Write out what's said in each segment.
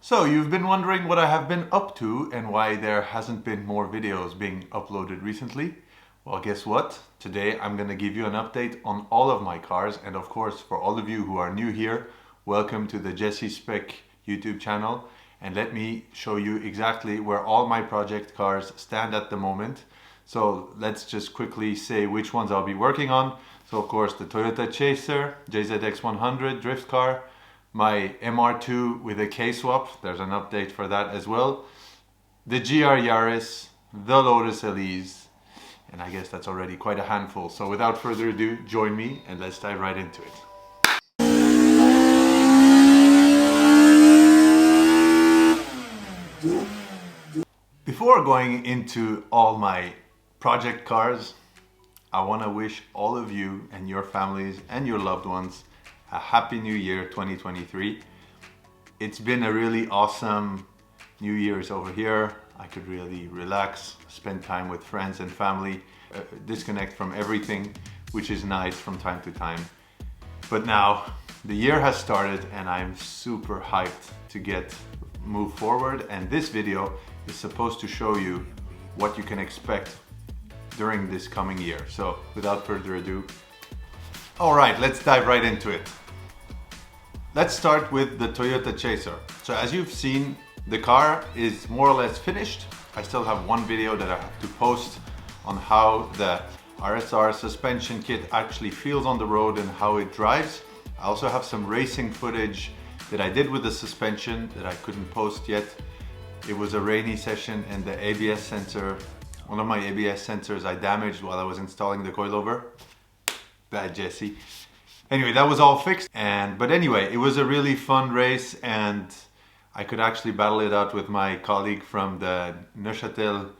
So you've been wondering what I have been up to and why there hasn't been more videos being uploaded recently. Well, guess what? Today I'm going to give you an update on all of my cars, and of course for all of you who are new here, welcome to the Jesse Spec YouTube channel, and let me show you exactly where all my project cars stand at the moment. So let's just quickly say which ones I'll be working on. So of course the Toyota Chaser JZX100 drift car, my MR2 with a Kswap, there's an update for that as well, the GR Yaris, the Lotus Elise, and I guess that's already quite a handful. So without further ado, join me and let's dive right into it. Before going into all my project cars, I want to wish all of you and your families and your loved ones a happy new year 2023. It's been a really awesome New Year's over here. I could really relax, spend time with friends and family, disconnect from everything, which is nice from time to time. But now the year has started and I'm super hyped to move forward, and this video is supposed to show you what you can expect during this coming year. So without further ado, all right, let's dive right into it. Let's start with the Toyota Chaser. So as you've seen, the car is more or less finished. I still have one video that I have to post on how the RSR suspension kit actually feels on the road and how it drives. I also have some racing footage that I did with the suspension that I couldn't post yet. It was a rainy session and the ABS sensor, one of my ABS sensors I damaged while I was installing the coilover. Bad Jesse. Anyway, that was all fixed. But anyway, it was a really fun race and I could actually battle it out with my colleague from the Neuchâtel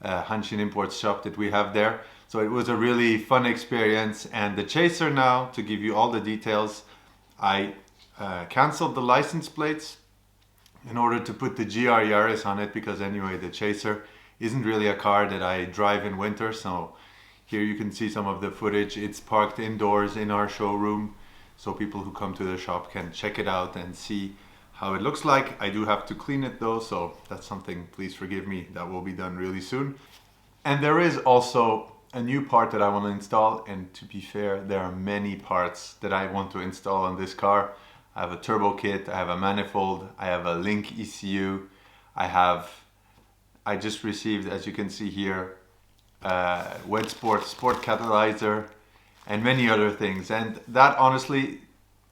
hanshin-imports shop that we have there. So it was a really fun experience. And the Chaser now, to give you all the details, I canceled the license plates in order to put the GR Yaris on it, because anyway, the Chaser isn't really a car that I drive in winter. So here you can see some of the footage. It's parked indoors in our showroom, so people who come to the shop can check it out and see how it looks like. I do have to clean it though, so that's something, please forgive me, that will be done really soon. And there is also a new part that I want to install, and to be fair, there are many parts that I want to install on this car. I have a turbo kit, I have a manifold, I have a link ECU, I just received, as you can see here, Wet sport catalyzer, and many other things. And that, honestly,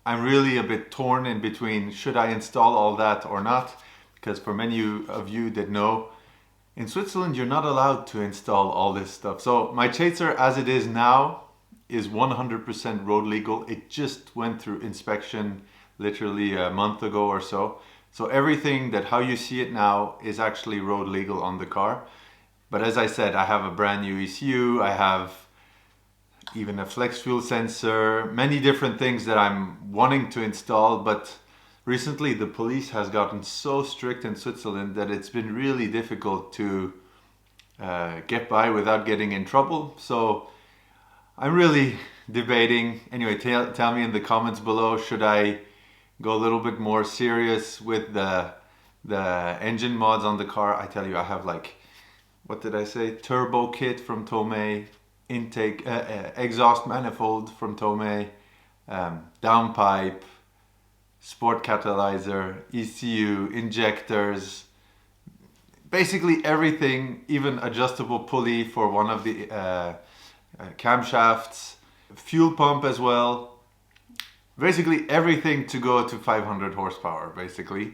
I'm really a bit torn in between, should I install all that or not? Because for many of you that know, in Switzerland you're not allowed to install all this stuff. So my Chaser as it is now is 100% road legal. It just went through inspection literally a month ago or so. So everything that how you see it now is actually road legal on the car. But as I said, I have a brand new ECU, I have even a flex fuel sensor, many different things that I'm wanting to install. But recently the police has gotten so strict in Switzerland that it's been really difficult to get by without getting in trouble. So I'm really debating. Anyway, tell me in the comments below, should I go a little bit more serious with the engine mods on the car? I tell you, I have like, what did I say? Turbo kit from Tomei, intake, exhaust manifold from Tomei, downpipe, sport catalyzer, ECU, injectors, basically everything, even adjustable pulley for one of the camshafts, fuel pump as well. Basically everything to go to 500 horsepower, basically.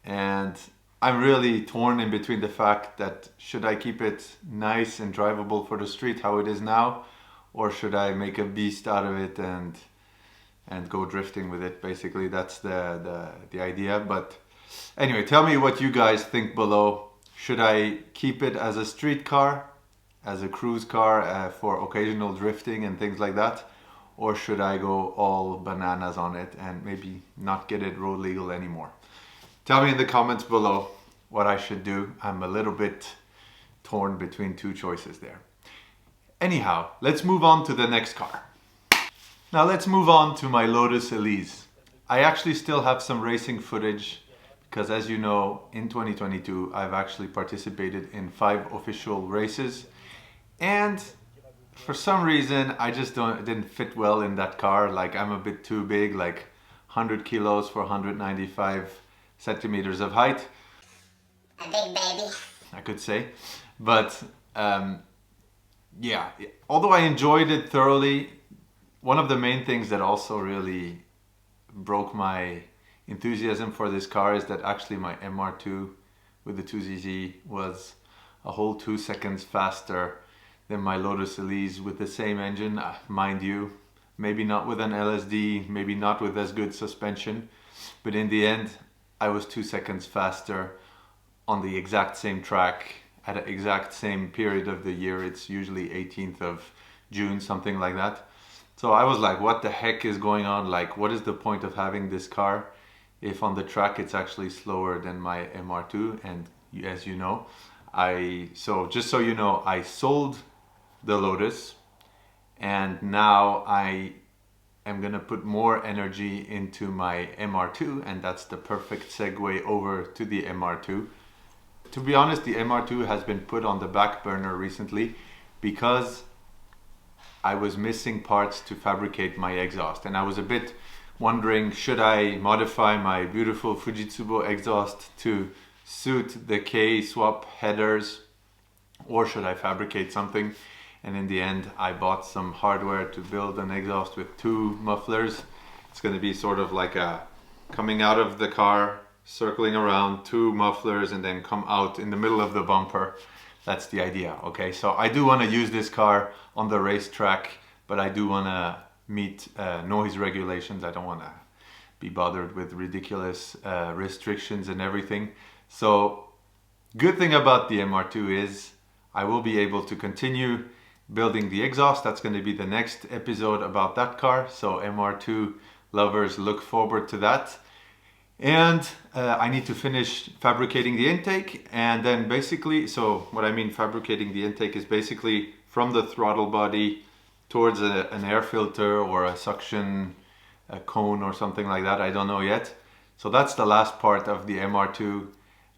And I'm really torn in between the fact that should I keep it nice and drivable for the street how it is now, or should I make a beast out of it and go drifting with it. Basically that's the idea. But anyway, tell me what you guys think below. Should I keep it as a street car, as a cruise car for occasional drifting and things like that, or should I go all bananas on it and maybe not get it road legal anymore? Tell me in the comments below what I should do. I'm a little bit torn between two choices there. Anyhow, let's move on to the next car. Now let's move on to my Lotus Elise. I actually still have some racing footage because as you know, in 2022, I've actually participated in 5 official races, and for some reason, I just didn't fit well in that car. Like, I'm a bit too big, like 100 kilos for 195 centimeters of height. A big baby, I could say. But yeah, although I enjoyed it thoroughly, one of the main things that also really broke my enthusiasm for this car is that actually my MR2 with the 2ZZ was a whole 2 seconds faster than my Lotus Elise with the same engine, mind you. Maybe not with an LSD, maybe not with as good suspension, but in the end, I was 2 seconds faster on the exact same track at the exact same period of the year. It's usually 18th of June, something like that. So I was like, what the heck is going on? Like, what is the point of having this car if on the track it's actually slower than my MR2? And as you know, just so you know, I sold the Lotus, and now I am gonna put more energy into my MR2, and that's the perfect segue over to the MR2. To be honest, the MR2 has been put on the back burner recently because I was missing parts to fabricate my exhaust, and I was a bit wondering, should I modify my beautiful Fujitsu exhaust to suit the Kswap headers, or should I fabricate something? And in the end, I bought some hardware to build an exhaust with 2 mufflers. It's going to be sort of like a coming out of the car, circling around, 2 mufflers, and then come out in the middle of the bumper. That's the idea, okay? So I do want to use this car on the racetrack, but I do want to meet noise regulations. I don't want to be bothered with ridiculous restrictions and everything. So good thing about the MR2 is I will be able to continue building the exhaust. That's going to be the next episode about that car. So MR2 lovers, look forward to that. And I need to finish fabricating the intake, and then basically, so what I mean fabricating the intake is basically from the throttle body towards an air filter or a suction cone or something like that. I don't know yet. So that's the last part of the MR2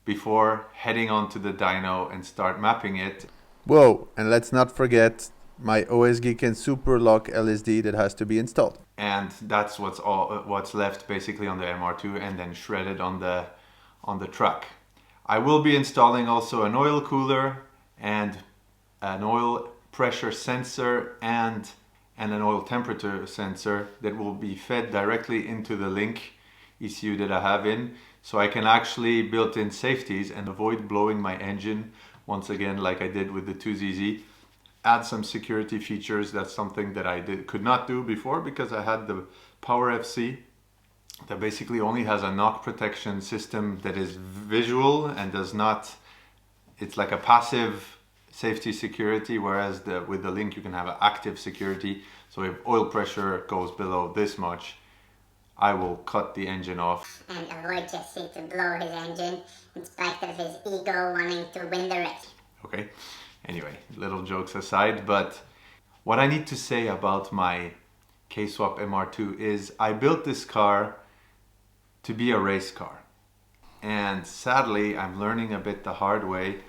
before heading on to the dyno and start mapping it. Whoa, and let's not forget my OSGeek and Super Lock LSD that has to be installed. And that's what's left basically on the MR2, and then shredded on the track. I will be installing also an oil cooler and an oil pressure sensor and an oil temperature sensor that will be fed directly into the link ECU that I have in, so I can actually build in safeties and avoid blowing my engine once again like I did with the 2ZZ. Add some security features. That's something that I could not do before because I had the Power FC that basically only has a knock protection system that is visual and does not, it's like a passive safety security, whereas with the link you can have an active security. So if oil pressure goes below this much, I will cut the engine off. And avoid Jesse to blow his engine in spite of his ego wanting to win the race. Okay, anyway, little jokes aside, but what I need to say about my Kswap MR2 is I built this car to be a race car. And sadly, I'm learning a bit the hard way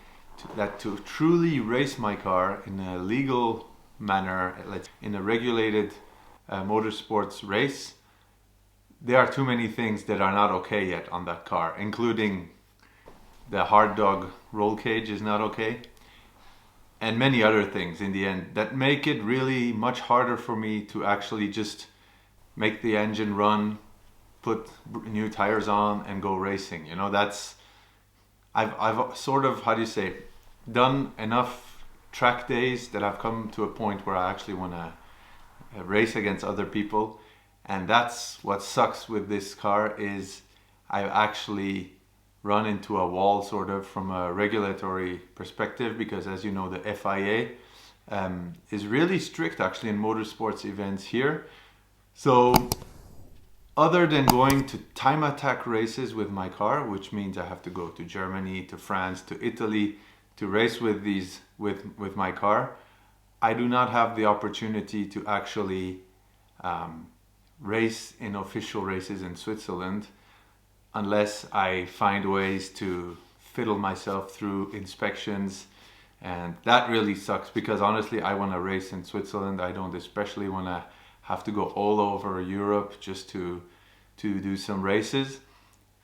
that to truly race my car in a legal manner, in a regulated motorsports race, there are too many things that are not okay yet on that car, including the hard dog roll cage is not okay, and many other things in the end that make it really much harder for me to actually just make the engine run, put new tires on and go racing. You know, that's, I've sort of, how do you say, done enough track days that I've come to a point where I actually want to race against other people. And that's what sucks with this car, is I've actually run into a wall sort of from a regulatory perspective, because as you know, the FIA is really strict actually in motorsports events here. So other than going to time attack races with my car, which means I have to go to Germany, to France, to Italy to race with with my car, I do not have the opportunity to actually race in official races in Switzerland. unless I find ways to fiddle myself through inspections. And that really sucks because honestly, I want to race in Switzerland. I don't especially want to have to go all over Europe just to do some races.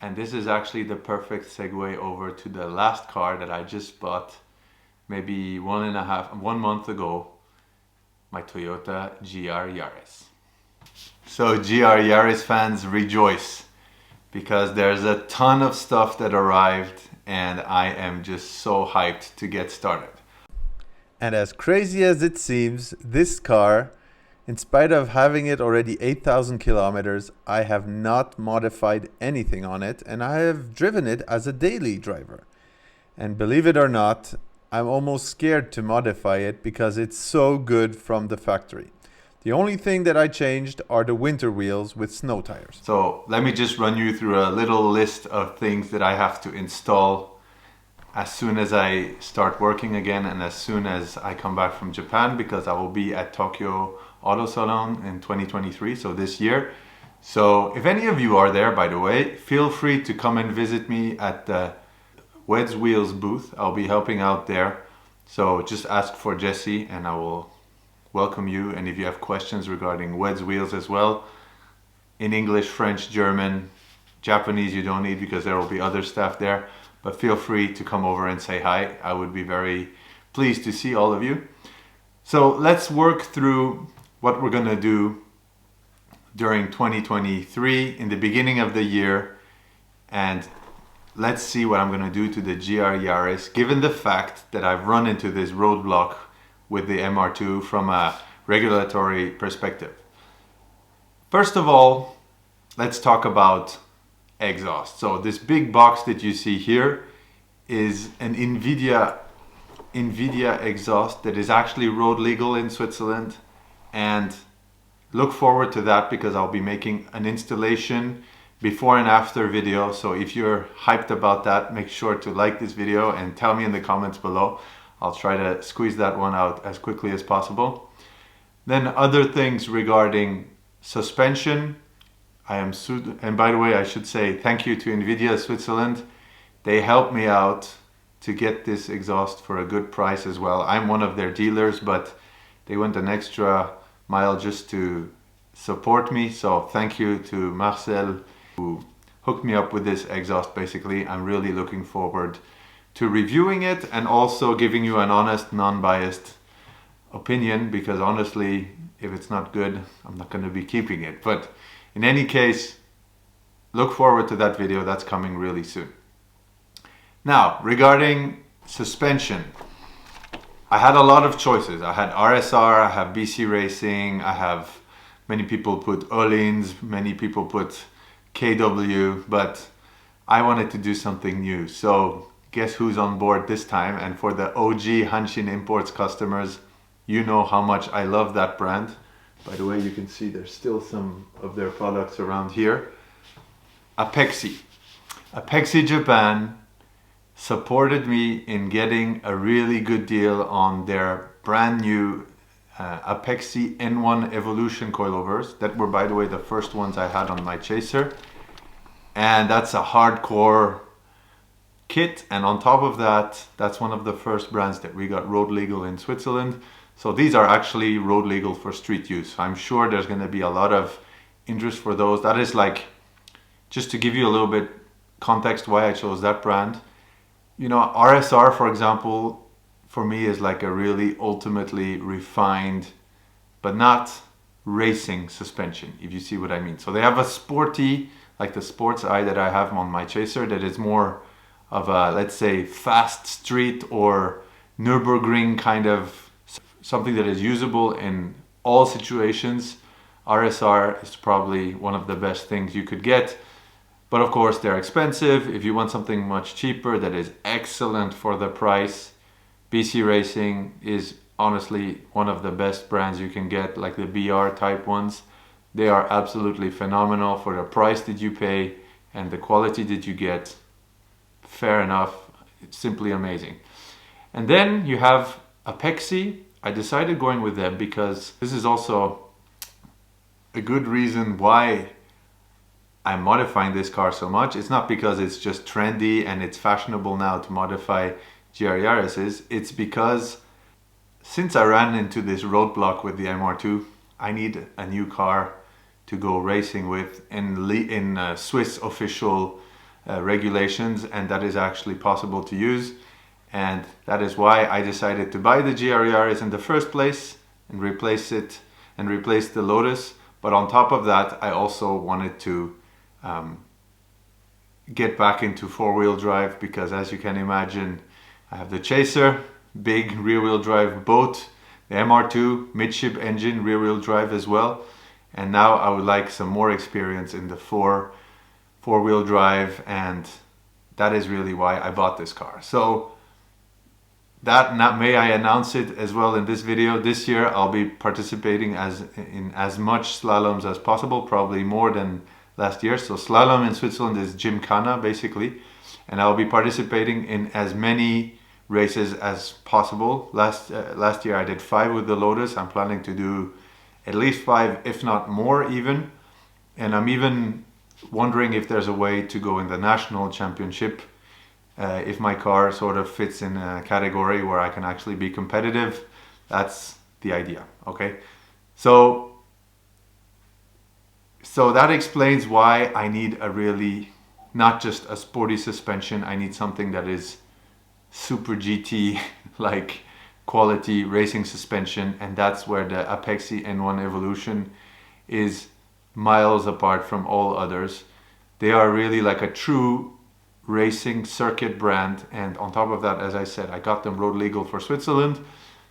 And this is actually the perfect segue over to the last car that I just bought maybe 1 month ago, my Toyota GR Yaris. So GR Yaris fans, rejoice, because there's a ton of stuff that arrived and I am just so hyped to get started. And as crazy as it seems, this car, in spite of having it already 8,000 kilometers, I have not modified anything on it, and I have driven it as a daily driver. And believe it or not, I'm almost scared to modify it because it's so good from the factory. The only thing that I changed are the winter wheels with snow tires. So let me just run you through a little list of things that I have to install as soon as I start working again and as soon as I come back from Japan, because I will be at Tokyo Auto Salon in 2023, so this year. So if any of you are there, by the way, feel free to come and visit me at the Wed's Wheels booth. I'll be helping out there. So just ask for Jesse and I will welcome you. And if you have questions regarding Wed's Wheels as well, in English, French, German, Japanese you don't need because there will be other staff there. But feel free to come over and say hi. I would be very pleased to see all of you. So let's work through what we're gonna do during 2023 in the beginning of the year, and let's see what I'm gonna do to the GR Yaris, given the fact that I've run into this roadblock with the MR2 from a regulatory perspective. First of all, let's talk about exhaust. So this big box that you see here is an NVIDIA exhaust that is actually road legal in Switzerland, and look forward to that because I'll be making an installation before and after video. So if you're hyped about that, make sure to like this video and tell me in the comments below. I'll try to squeeze that one out as quickly as possible. Then other things regarding suspension. And by the way, I should say thank you to NVIDIA Switzerland. They helped me out to get this exhaust for a good price as well. I'm one of their dealers, but they went an extra mile just to support me. So thank you to Marcel who hooked me up with this exhaust basically. I'm really looking forward to reviewing it and also giving you an honest, non-biased opinion, because honestly, if it's not good, I'm not going to be keeping it. But in any case, look forward to that video. That's coming really soon. Now, regarding suspension, I had a lot of choices. I had RSR, I have BC Racing, many people put Öhlins, many people put KW, but I wanted to do something new. So guess who's on board this time? And for the OG hanshin-imports customers, you know how much I love that brand. By the way, you can see there's still some of their products around here. Apexi Japan supported me in getting a really good deal on their brand new Apexi N1 Evolution coilovers that were, by the way, the first ones I had on my Chaser. And that's a hardcore kit. And on top of that, that's one of the first brands that we got road legal in Switzerland. So these are actually road legal for street use. I'm sure there's going to be a lot of interest for those. That is like, just to give you a little bit context why I chose that brand. You know, RSR, for example, for me is like a really ultimately refined, but not racing suspension, if you see what I mean. So they have a sporty, like the Sports Eye that I have on my Chaser, that is more of a, let's say, fast street or Nürburgring kind of something that is usable in all situations. RSR is probably one of the best things you could get. But of course, they're expensive. If you want something much cheaper that is excellent for the price, BC Racing is honestly one of the best brands you can get, like the BR type ones. They are absolutely phenomenal for the price that you pay and the quality that you get. Fair enough. It's simply amazing. And then you have Apexi. I decided going with them because this is also a good reason why I'm modifying this car so much, it's not because it's just trendy and it's fashionable now to modify GR Yaris's. It's because since I ran into this roadblock with the MR2, I need a new car to go racing with in Swiss official regulations, and that is actually possible to use. And that is why I decided to buy the GR Yaris in the first place and replace the Lotus. But on top of that, I also wanted to get back into four-wheel drive, because as you can imagine, I have the Chaser, big rear-wheel drive boat, the MR2 midship engine rear-wheel drive as well, and now I would like some more experience in the four-wheel drive, and that is really why I bought this car. So may I announce it as well in this video. This year I'll be participating in as much slaloms as possible, probably more than last year. So slalom in Switzerland is Gymkhana basically, and I'll be participating in as many races as possible. Last year I did 5 with the Lotus. I'm planning to do at least 5, if not more even. And I'm even wondering if there's a way to go in the national championship if my car sort of fits in a category where I can actually be competitive. That's the idea, okay? So that explains why I need a really, not just a sporty suspension, I need something that is super GT like quality racing suspension, and that's where the Apexi N1 Evolution is miles apart from all others. They are really like a true racing circuit brand, and on top of that, as I said, I got them road legal for Switzerland,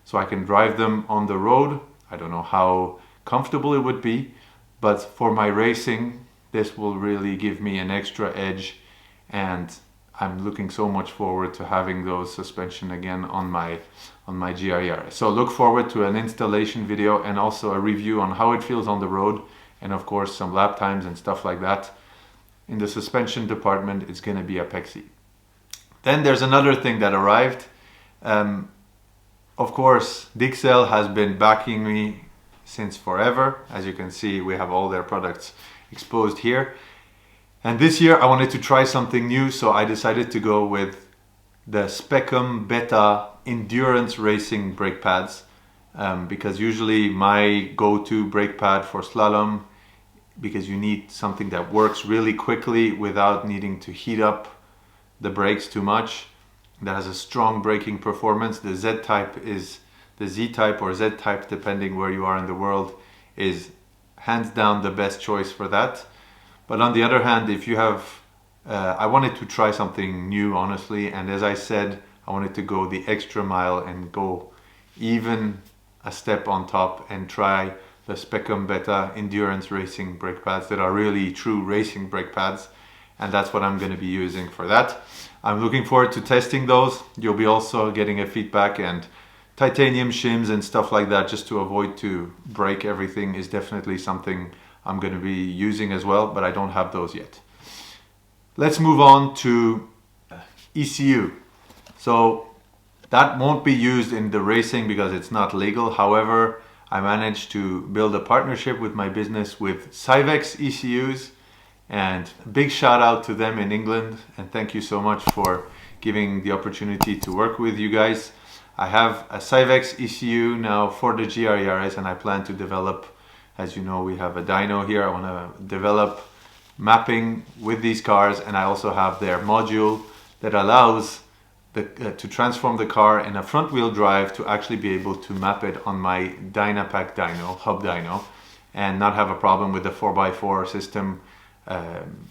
so I can drive them on the road. I don't know how comfortable it would be, but for my racing, this will really give me an extra edge, and I'm looking so much forward to having those suspension again on my GR Yaris. So look forward to an installation video and also a review on how it feels on the road, and of course some lap times and stuff like that. In the suspension department, it's going to be Apexi. Then there's another thing that arrived. Of course, Dixel has been backing me since forever. As you can see, we have all their products exposed here. And this year I wanted to try something new, so I decided to go with the Specum Beta endurance racing brake pads, because usually my go-to brake pad for slalom, because you need something that works really quickly without needing to heat up the brakes too much, that has a strong braking performance. The Z-type is the Z-type or Z-type, depending where you are in the world, is hands down the best choice for that. But on the other hand, if you have, I wanted to try something new, honestly, and as I said, I wanted to go the extra mile and go even a step on top and try the Specum Beta endurance racing brake pads that are really true racing brake pads, and that's what I'm going to be using for that. I'm looking forward to testing those. You'll be also getting a feedback, and titanium shims and stuff like that, just to avoid to break everything, is definitely something I'm going to be using as well, but I don't have those yet. Let's move on to ECU. So that won't be used in the racing because it's not legal. However, I managed to build a partnership with my business with Cyvex ECUs, and a big shout out to them in England, and thank you so much for giving the opportunity to work with you guys. I have a Cyvex ECU now for the GR Yaris, and I plan to develop, as you know, we have a dyno here. I want to develop mapping with these cars, and I also have their module that allows to transform the car in a front wheel drive to actually be able to map it on my Dynapack dyno, hub dyno, and not have a problem with the 4x4 system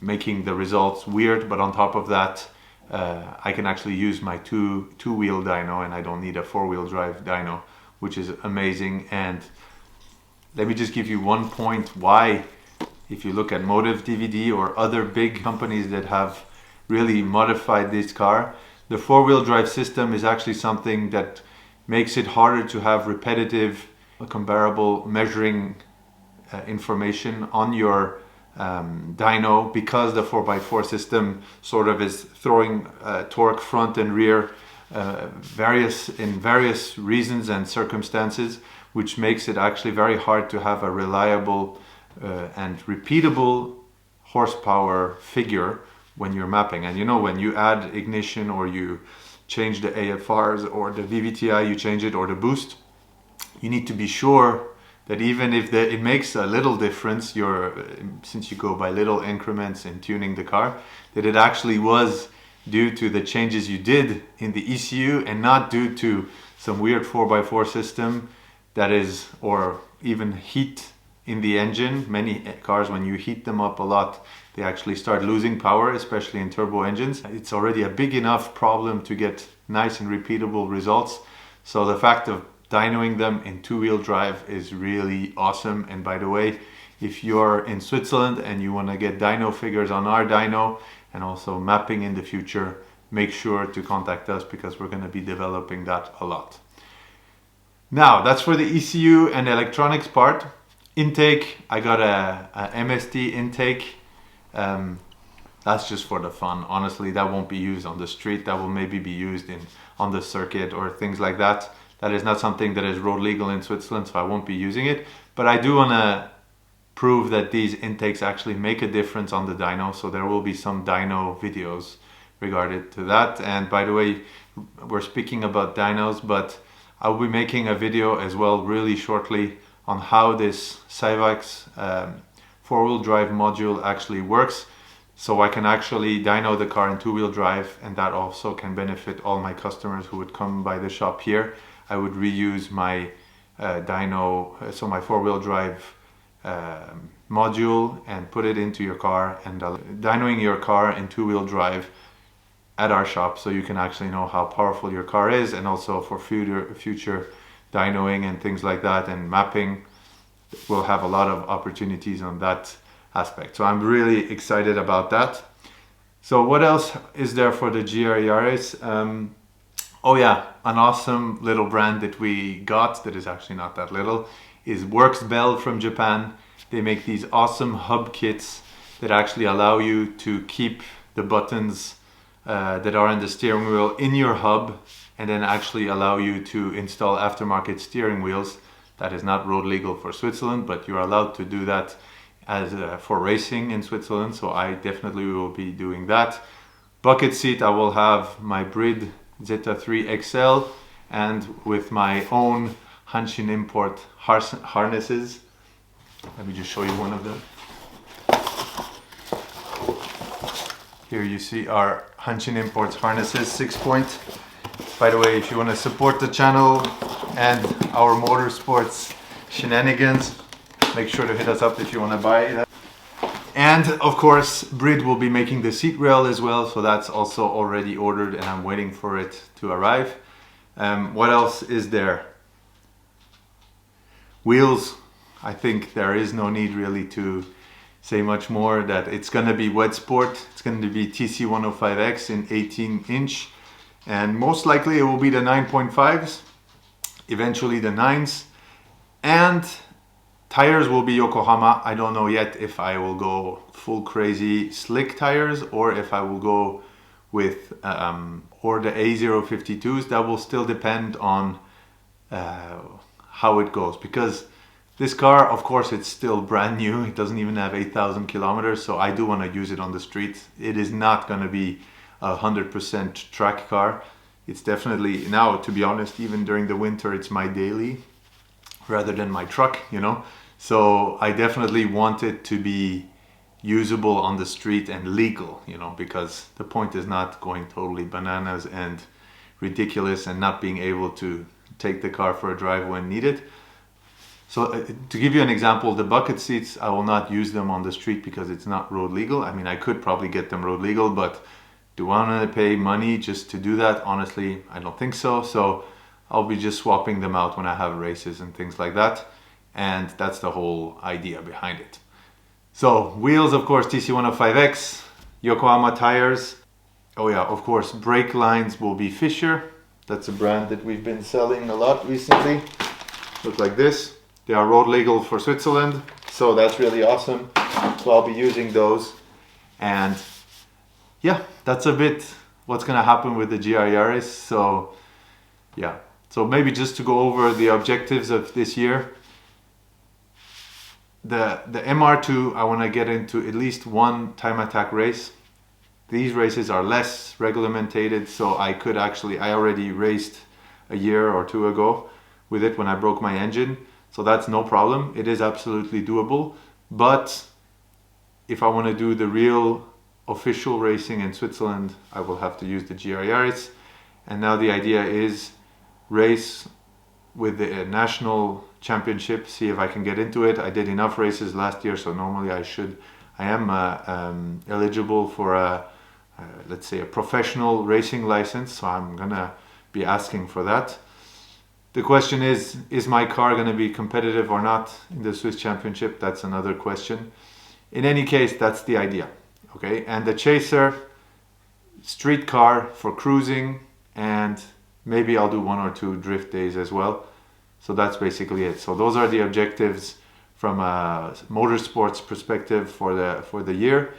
making the results weird. But on top of that, I can actually use my two-wheel dyno, and I don't need a 4-wheel drive dyno, which is amazing. And let me just give you one point why, if you look at Motive DVD or other big companies that have really modified this car, the 4-wheel drive system is actually something that makes it harder to have repetitive, comparable measuring information on your dyno, because the 4x4 system sort of is throwing torque front and rear in various reasons and circumstances, which makes it actually very hard to have a reliable and repeatable horsepower figure when you're mapping. And you know, when you add ignition or you change the AFRs or the VVTi, you change it, or the boost, you need to be sure that even if it makes a little difference, since you go by little increments in tuning the car, that it actually was due to the changes you did in the ECU and not due to some weird 4x4 system that is, or even heat in the engine. Many cars, when you heat them up a lot, they actually start losing power, especially in turbo engines. It's already a big enough problem to get nice and repeatable results. So the fact of dynoing them in two-wheel drive is really awesome. And by the way, if you're in Switzerland and you want to get dyno figures on our dyno and also mapping in the future, make sure to contact us because we're going to be developing that a lot. Now, that's for the ECU and electronics part. Intake, I got a MST intake. That's just for the fun. Honestly, that won't be used on the street. That will maybe be used on the circuit or things like that. That is not something that is road legal in Switzerland, so I won't be using it. But I do want to prove that these intakes actually make a difference on the dyno, so there will be some dyno videos regarding to that. And by the way, we're speaking about dynos, but I'll be making a video as well really shortly on how this Cyvax four-wheel drive module actually works, so I can actually dyno the car in two-wheel drive, and that also can benefit all my customers who would come by the shop here. I would reuse my dyno, so my four-wheel drive module, and put it into your car, and dynoing your car in two-wheel drive at our shop, so you can actually know how powerful your car is, and also for future dynoing and things like that and mapping, we'll have a lot of opportunities on that aspect. So I'm really excited about that. So what else is there for the GR Yaris? Oh yeah, an awesome little brand that we got that is actually not that little is Works Bell from Japan. They make these awesome hub kits that actually allow you to keep the buttons that are in the steering wheel in your hub, and then actually allow you to install aftermarket steering wheels. That is not road legal for Switzerland, but you're allowed to do that as for racing in Switzerland, so I definitely will be doing that. Bucket seat, I will have my Brid Z3 XL, and with my own hanshin-import harnesses. Let me just show you one of them. Here you see our hanshin-imports harnesses, 6-point. By the way, if you want to support the channel and our motorsports shenanigans, make sure to hit us up if you want to buy that. And of course, Brid will be making the seat rail as well, so that's also already ordered and I'm waiting for it to arrive. What else is there? Wheels, I think there is no need really to say much more. That it's going to be wet sport. It's going to be TC105X in 18-inch. And most likely it will be the 9.5s, eventually the 9s. And tires will be Yokohama. I don't know yet if I will go full crazy slick tires or if I will go with or the A052s. That will still depend on how it goes, because this car, of course, it's still brand new. It doesn't even have 8,000 kilometers, so I do want to use it on the street. It is not going to be 100% track car. It's definitely, now to be honest, even during the winter, it's my daily rather than my truck, you know. So I definitely want it to be usable on the street and legal, you know, because the point is not going totally bananas and ridiculous and not being able to take the car for a drive when needed. So to give you an example, the bucket seats, I will not use them on the street because it's not road legal. I mean, I could probably get them road legal, but do I want to pay money just to do that? Honestly, I don't think so. So I'll be just swapping them out when I have races and things like that. And that's the whole idea behind it. So wheels, of course, TC105X, Yokohama tires. Oh yeah, of course, brake lines will be Fisher. That's a brand that we've been selling a lot recently. Look like this. They are road legal for Switzerland, so that's really awesome. So I'll be using those. And yeah, that's a bit what's gonna happen with the GR Yaris. So yeah, so maybe just to go over the objectives of this year. the MR2, I want to get into at least one time attack race. These races are less regulated, so I already raced a year or two ago with it when I broke my engine, so that's no problem. It is absolutely doable. But if I want to do the real official racing in Switzerland, I will have to use the GR Yaris. And now the idea is race with the national championship, see if I can get into it. I did enough races last year, so normally I am eligible for let's say a professional racing license, so I'm gonna be asking for that. The question is my car gonna be competitive or not in the Swiss championship? That's another question. In any case, that's the idea, okay? And the Chaser, street car for cruising, and maybe I'll do 1 or 2 drift days as well. So that's basically it. So those are the objectives from a motorsports perspective for the year.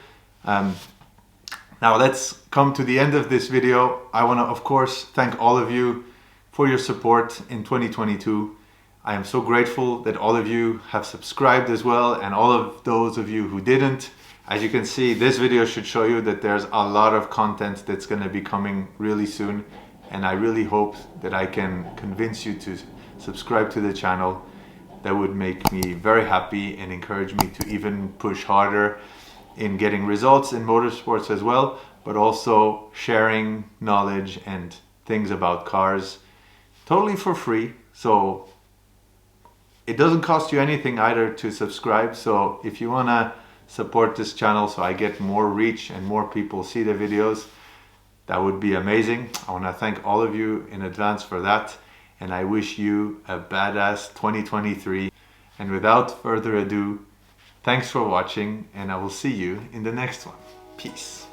Now let's come to the end of this video. I want to, of course, thank all of you for your support in 2022. I am so grateful that all of you have subscribed as well, and all of those of you who didn't. As you can see, this video should show you that there's a lot of content that's going to be coming really soon, and I really hope that I can convince you to subscribe to the channel. That would make me very happy and encourage me to even push harder in getting results in motorsports as well, but also sharing knowledge and things about cars totally for free. So it doesn't cost you anything either to subscribe. So if you want to support this channel so I get more reach and more people see the videos, that would be amazing. I want to thank all of you in advance for that, and I wish you a badass 2023. And without further ado, thanks for watching, and I will see you in the next one. Peace.